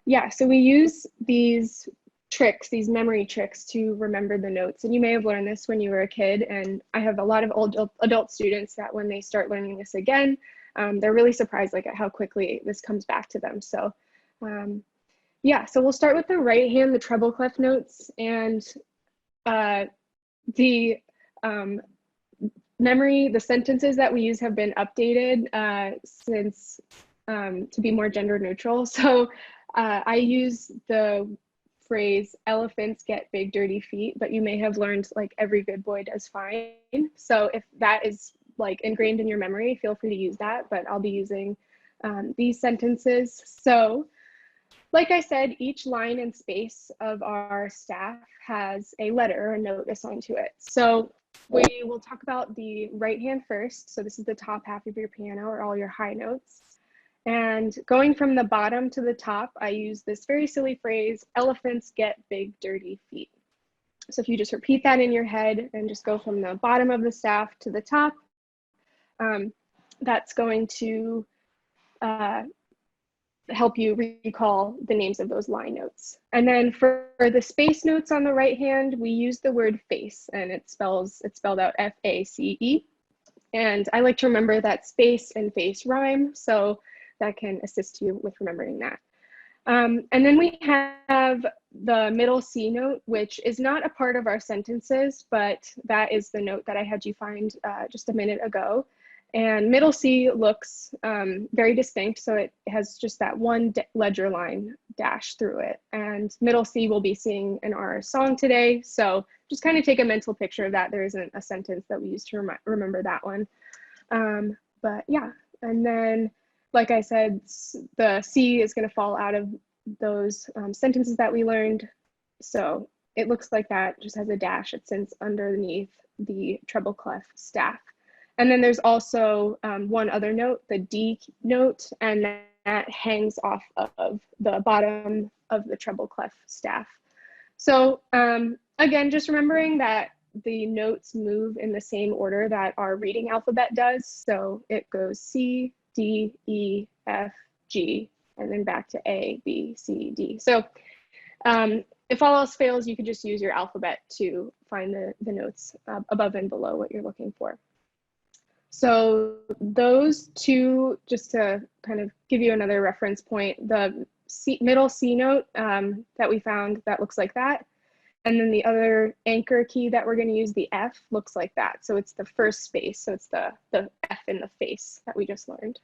Yeah, so we use these tricks, these memory tricks to remember the notes. And you may have learned this when you were a kid. And I have a lot of old adult students that when they start learning this again, they're really surprised like at how quickly this comes back to them. So yeah, so we'll start with the right hand, the treble clef notes, and the the sentences that we use have been updated since to be more gender neutral. So I use the phrase elephants get big dirty feet, but you may have learned like every good boy does fine. So if that is like ingrained in your memory, feel free to use that, but I'll be using these sentences. So like I said, each line and space of our staff has a letter or a note assigned to it. So we will talk about the right hand first. So this is the top half of your piano or all your high notes. And going from the bottom to the top, I use this very silly phrase, elephants get big dirty feet. So if you just repeat that in your head and just go from the bottom of the staff to the top, that's going to help you recall the names of those line notes. And then for the space notes on the right hand, we use the word face, and it's spelled out F-A-C-E. And I like to remember that space and face rhyme, so that can assist you with remembering that. And then we have the middle C note, which is not a part of our sentences, but that is the note that I had you find just a minute ago. And middle C looks very distinct, so it has just that one ledger line dash through it. And middle C we'll be seeing in our song today, so just kind of take a mental picture of that. There isn't a sentence that we use to remember that one. But yeah, and then like I said, the C is going to fall out of those sentences that we learned. So it looks like that, just has a dash. It sits underneath the treble clef staff. And then there's also one other note, the D note, and that hangs off of the bottom of the treble clef staff. So again, just remembering that the notes move in the same order that our reading alphabet does. So it goes C, D, E, F, G, and then back to A, B, C, D. So if all else fails, you could just use your alphabet to find the notes above and below what you're looking for. So those two, just to kind of give you another reference point, the middle C note that we found, that looks like that. And then the other anchor key that we're going to use, the F, looks like that. So it's the first space. So it's the F in the face that we just learned.